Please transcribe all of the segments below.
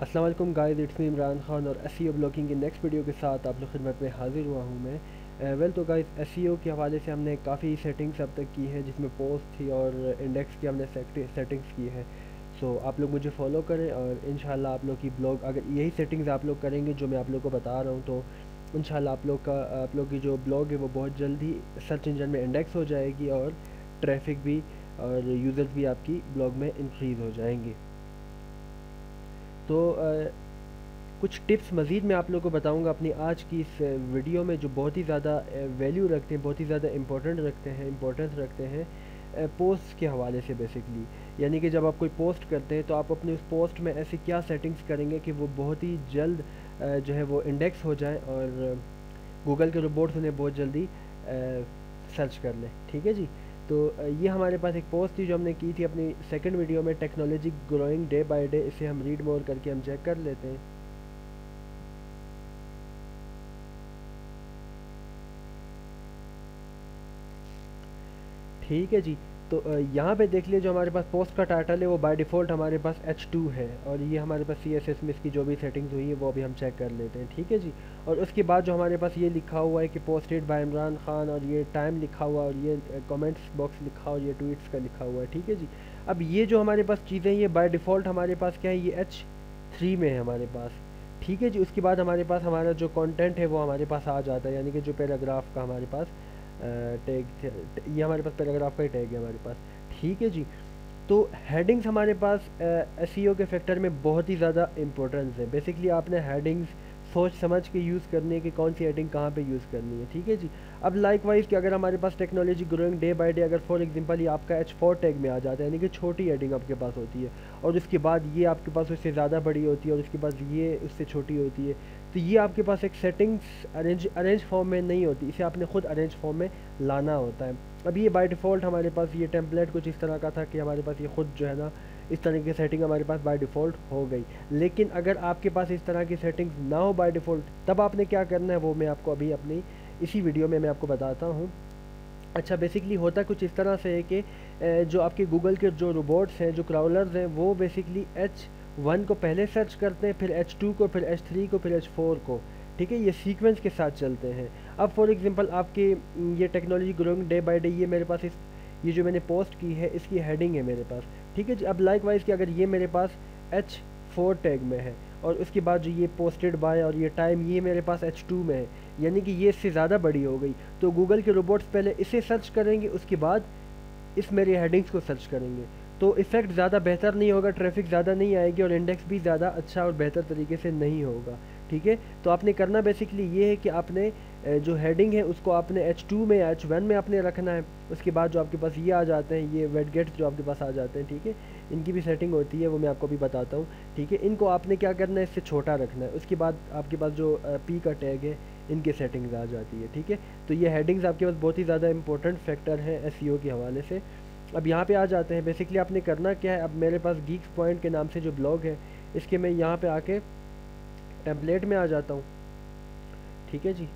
अस्सलाम वालेकुम guys, it's me Imran Khan और एसईओ ब्लॉगिंग की नेक्स्ट वीडियो के साथ आप लोग खिदमत में हाजिर हुआ हूँ मैं। वेल तो गाइस, एसईओ के हवाले से हमने काफ़ी सेटिंग्स अब तक की हैं, जिसमें पोस्ट थी और इंडेक्स की हमने सेटिंग्स की है। सो आप लोग मुझे फॉलो करें और इंशाल्लाह आप लोग की ब्लॉग, अगर यही सेटिंग्स आप लोग करेंगे जो मैं आप लोग को बता रहा हूँ, तो इंशाल्लाह आप लोग की जो ब्लॉग है वो बहुत जल्दी सर्च इंजन में इंडेक्स हो जाएगी और ट्रैफिक भी और यूज़र्स भी आपकी ब्लॉग में इंक्रीज़ हो जाएंगे। तो कुछ टिप्स मज़ीद मैं आप लोगों को बताऊंगा अपनी आज की इस वीडियो में, जो बहुत ही ज़्यादा वैल्यू रखते हैं, बहुत ही ज़्यादा इम्पोर्टेंस रखते हैं पोस्ट के हवाले से बेसिकली। यानी कि जब आप कोई पोस्ट करते हैं तो आप अपने उस पोस्ट में ऐसी क्या सेटिंग्स करेंगे कि वो बहुत ही जल्द जो है वो इंडेक्स हो जाए और गूगल के रोबोट्स उन्हें बहुत जल्दी सर्च कर लें। ठीक है जी। तो ये हमारे पास एक पोस्ट थी जो हमने की थी अपनी सेकंड वीडियो में, technology growing day by day. इसे हम रीड मोर करके हम चेक कर लेते हैं। ठीक है जी। तो यहाँ पे देख लिए, जो हमारे पास पोस्ट का टाइटल है वो बाय डिफ़ॉल्ट हमारे पास H2 है, और ये हमारे पास CSS में इसकी जो भी सेटिंग्स हुई है वो अभी हम चेक कर लेते हैं। ठीक है जी। और उसके बाद जो हमारे पास ये लिखा हुआ है कि पोस्टेड बाय इमरान खान, और ये टाइम लिखा हुआ, और ये कमेंट्स बॉक्स लिखा, और ये ट्वीट्स का लिखा हुआ है। ठीक है जी। अब ये जो हमारे पास चीज़ें, ये बाय डिफ़ॉल्ट हमारे पास क्या है, ये H3 में है हमारे पास। ठीक है जी। उसके बाद हमारे पास हमारा जो कंटेंट है वो हमारे पास आ जाता है, यानी कि जो पैराग्राफ का हमारे पास टैग, ये हमारे पास पैराग्राफ का ही टैग है हमारे पास। ठीक है जी। तो हेडिंग्स हमारे पास एसईओ के फैक्टर में बहुत ही ज़्यादा इंपॉर्टेंस है। बेसिकली आपने हेडिंग्स सोच समझ के यूज़ करनी है कि कौन सी हेडिंग कहाँ पे यूज़ करनी है। ठीक है जी। अब लाइक वाइज कि अगर हमारे पास technology growing day by day, अगर फॉर एग्जांपल ये आपका H4 टैग में आ जाता है, यानी कि छोटी हेडिंग आपके पास होती है, और उसके बाद ये आपके पास उससे ज़्यादा बड़ी होती है, और उसके बाद ये उससे छोटी होती है, तो ये आपके पास एक सेटिंग्स अरेंज फॉर्म में नहीं होती, इसे आपने खुद अरेंज फॉर्म में लाना होता है। अब ये बाय डिफ़ॉल्ट हमारे पास ये टेम्पलेट कुछ इस तरह का था कि हमारे पास ये खुद जो है ना, इस तरह की सेटिंग हमारे पास बाय डिफ़ॉल्ट हो गई। लेकिन अगर आपके पास इस तरह की सेटिंग्स ना हो बाय डिफ़ॉल्ट, तब आपने क्या करना है वो मैं आपको अभी अपनी इसी वीडियो में मैं आपको बताता हूँ। अच्छा, बेसिकली होता कुछ इस तरह से है कि जो आपके गूगल के जो रोबोट्स हैं, जो क्राउलर्स हैं, वो बेसिकली H1 को पहले सर्च करते हैं, फिर H2 को, फिर H3 को, फिर H4 को। ठीक है, ये सीक्वेंस के साथ चलते हैं। अब फॉर एग्जांपल आपके ये technology growing day by day, ये मेरे पास ये जो मैंने पोस्ट की है इसकी हेडिंग है मेरे पास। ठीक है जी। अब लाइक वाइज कि अगर ये मेरे पास H4 टैग में है, और उसके बाद जो ये पोस्टेड बाय और ये टाइम ये मेरे पास H2 में है, यानी कि ये इससे ज़्यादा बड़ी हो गई, तो गूगल के रोबोट्स पहले इसे सर्च करेंगे, उसके बाद इस मेरी हेडिंग्स को सर्च करेंगे। तो इफ़ेक्ट ज़्यादा बेहतर नहीं होगा, ट्रैफिक ज़्यादा नहीं आएगी, और इंडेक्स भी ज़्यादा अच्छा और बेहतर तरीके से नहीं होगा। ठीक है। तो आपने करना बेसिकली ये है कि आपने जो हेडिंग है उसको आपने H2 में या H1 में आपने रखना है। उसके बाद जो आपके पास ये आ जाते हैं, ये वेट गेट्स जो आपके पास आ जाते हैं, ठीक है, इनकी भी सेटिंग होती है, वो मैं आपको भी बताता हूँ। ठीक है। इनको आपने क्या करना है, इससे छोटा रखना है। उसके बाद आपके पास जो P का टैग है, इनकी सेटिंग्स आ जाती है। ठीक है। तो ये हेडिंग्स आपके पास बहुत ही ज़्यादा इंपॉर्टेंट फैक्टर है एसईओ के हवाले से। अब यहाँ पे आ जाते हैं, बेसिकली आपने करना क्या है। अब मेरे पास गीक्स पॉइंट के नाम से जो ब्लॉग है, इसके मैं यहाँ पे आके टेम्पलेट में आ जाता हूँ। ठीक है जी।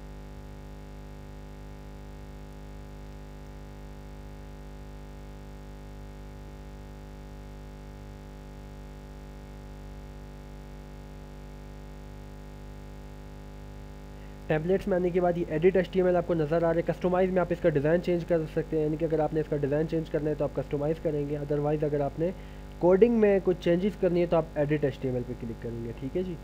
टैबलेट्स में आने के बाद ये एडिट HTML आपको नज़र आ रहा है। कस्टमाइज़ में आप इसका डिज़ाइन चेंज कर सकते हैं, यानी कि अगर आपने इसका डिज़ाइन चेंज करना है तो आप कस्टमाइज़ करेंगे, अदरवाइज़ अगर आपने कोडिंग में कुछ चेंजेस करनी है तो आप एडिट HTML पे क्लिक करेंगे। ठीक है जी।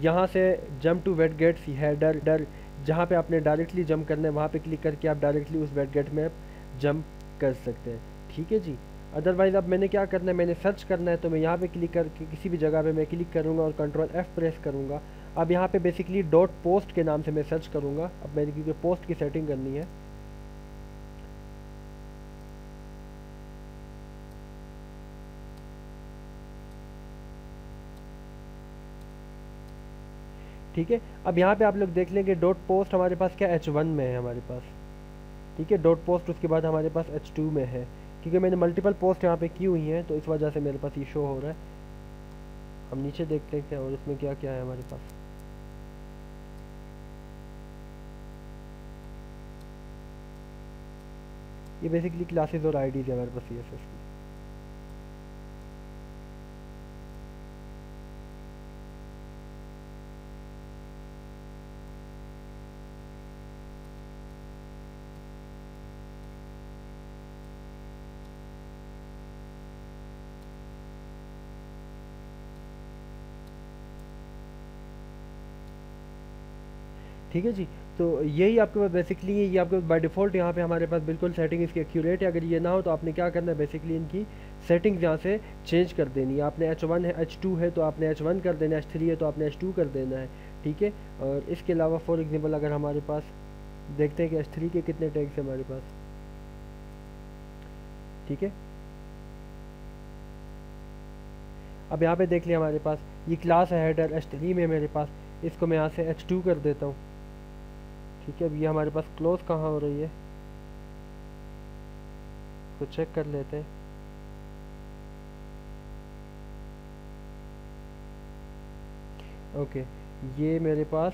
यहाँ से jump to wait gets header, जहाँ पे आपने डायरेक्टली जंप करना है वहाँ पे क्लिक करके आप डायरेक्टली उस वेट गेट में जंप कर सकते हैं। ठीक है जी। अदरवाइज़ अब मैंने क्या करना है, मैंने सर्च करना है, तो मैं यहाँ पे क्लिक करके किसी भी जगह पे मैं क्लिक करूँगा और Ctrl+F प्रेस करूँगा। अब यहाँ पे बेसिकली डॉट पोस्ट के नाम से मैं सर्च करूँगा। अब मैंने क्योंकि पोस्ट की सेटिंग करनी है, ठीक है। अब यहाँ पे आप लोग देख लेंगे डॉट पोस्ट हमारे पास क्या H1 में है हमारे पास। ठीक है। डॉट पोस्ट उसके बाद हमारे पास H2 में है, क्योंकि मैंने मल्टीपल पोस्ट यहाँ पे की हुई हैं, तो इस वजह से मेरे पास ये शो हो रहा है। हम नीचे देखते हैं क्या, और इसमें क्या क्या है हमारे पास। ये बेसिकली क्लासेस और आईडीज़ है हमारे पास CSS की। ठीक है जी। तो यही आपके पास बेसिकली ये आपके बाय डिफ़ॉल्ट यहाँ पे हमारे पास बिल्कुल सेटिंग इसकी एक्यूरेट है। अगर ये ना हो तो आपने क्या करना है, बेसिकली इनकी सेटिंग्स यहाँ से चेंज कर देनी है। आपने H1 है, H2 है तो आपने H1 कर देना है, H3 है तो आपने H2 कर देना है, ठीक है। और इसके अलावा फॉर एग्जांपल अगर हमारे पास देखते हैं कि H3 के कितने टैग्स हैं हमारे पास, ठीक है। अब यहाँ पे देख लिया हमारे पास ये क्लास है हेडर H3 में मेरे पास, इसको मैं यहाँ से H2 कर देता हूँ, ठीक है। अब ये हमारे पास क्लोज कहाँ हो रही है तो चेक कर लेते हैं। ओके, ये मेरे पास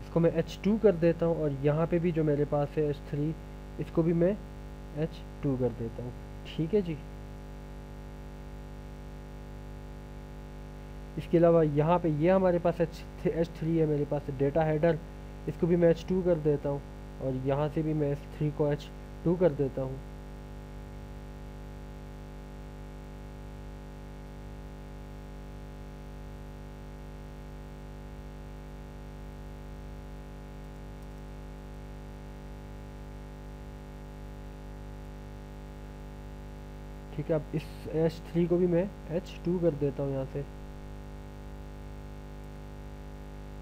इसको मैं H2 कर देता हूँ, और यहाँ पे भी जो मेरे पास है H3 इसको भी मैं H2 कर देता हूँ, ठीक है जी। इसके अलावा यहाँ पे ये हमारे पास H3 है मेरे पास डेटा हेडर, इसको भी मैं H2 कर देता हूँ, और यहाँ से भी मैं H3 को H2 कर देता हूँ। ठीक है, अब इस H3 को भी मैं H2 कर देता हूँ,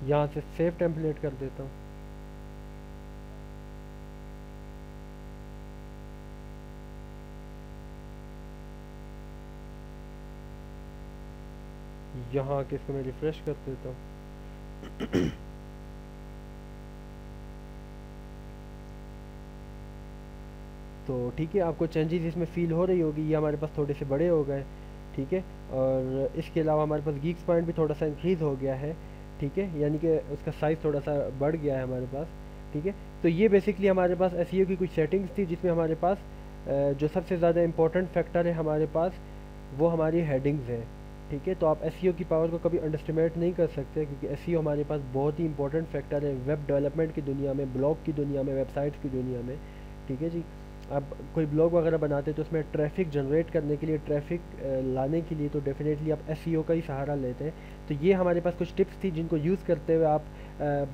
यहाँ से सेव टेम्पलेट कर देता हूँ। यहाँ आके इसको मैं रिफ्रेश कर देता हूँ। तो ठीक है, आपको चेंजेस इसमें फ़ील हो रही होगी, ये हमारे पास थोड़े से बड़े हो गए, ठीक है। और इसके अलावा हमारे पास गीक्स पॉइंट भी थोड़ा सा इंक्रीज़ हो गया है, ठीक है, यानी कि उसका साइज़ थोड़ा सा बढ़ गया है हमारे पास, ठीक है। तो ये बेसिकली हमारे पास एसईओ की कुछ सेटिंग्स थी, जिसमें हमारे पास जो सबसे ज़्यादा इंपॉर्टेंट फैक्टर है हमारे पास वो हमारी हेडिंग्स है, ठीक है। तो आप एसईओ की पावर को कभी अंडरस्टिमेट नहीं कर सकते, क्योंकि एसईओ हमारे पास बहुत ही इंपॉर्टेंट फैक्टर है वेब डेवलपमेंट की दुनिया में, ब्लॉग की दुनिया में, वेबसाइट्स की दुनिया में, ठीक है जी। अब कोई ब्लॉग वगैरह बनाते हैं तो उसमें ट्रैफिक जनरेट करने के लिए, ट्रैफिक लाने के लिए तो डेफिनेटली आप एसईओ का ही सहारा लेते हैं। तो ये हमारे पास कुछ टिप्स थी जिनको यूज़ करते हुए आप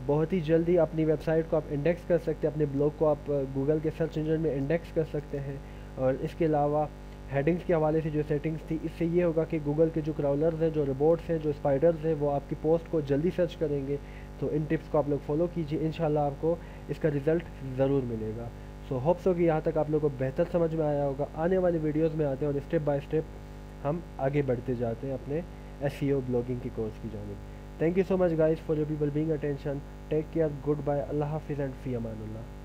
बहुत ही जल्दी अपनी वेबसाइट को आप इंडेक्स कर सकते हैं, अपने ब्लॉग को आप गूगल के सर्च इंजन में इंडेक्स कर सकते हैं। और इसके अलावा हेडिंग्स के हवाले से जो सेटिंग्स थी, इससे ये होगा कि गूगल के जो क्राउलर्स हैं, जो रोबोट्स हैं, जो स्पाइडर्स हैं, वो आपकी पोस्ट को जल्दी सर्च करेंगे। तो इन टिप्स को आप लोग फॉलो कीजिए, इंशाल्लाह आपको इसका रिज़ल्ट ज़रूर मिलेगा। सो होप सो कि यहाँ तक आप लोगों को बेहतर समझ में आया होगा। आने वाले वीडियोस में आते हैं और स्टेप बाय स्टेप हम आगे बढ़ते जाते हैं अपने एसईओ ब्लॉगिंग की कोर्स की जानिब। Thank you so much guys for your people being attention. Take care, good bye, अल्लाह हाफिज़ एंड फ़ी अमानुल्लाह।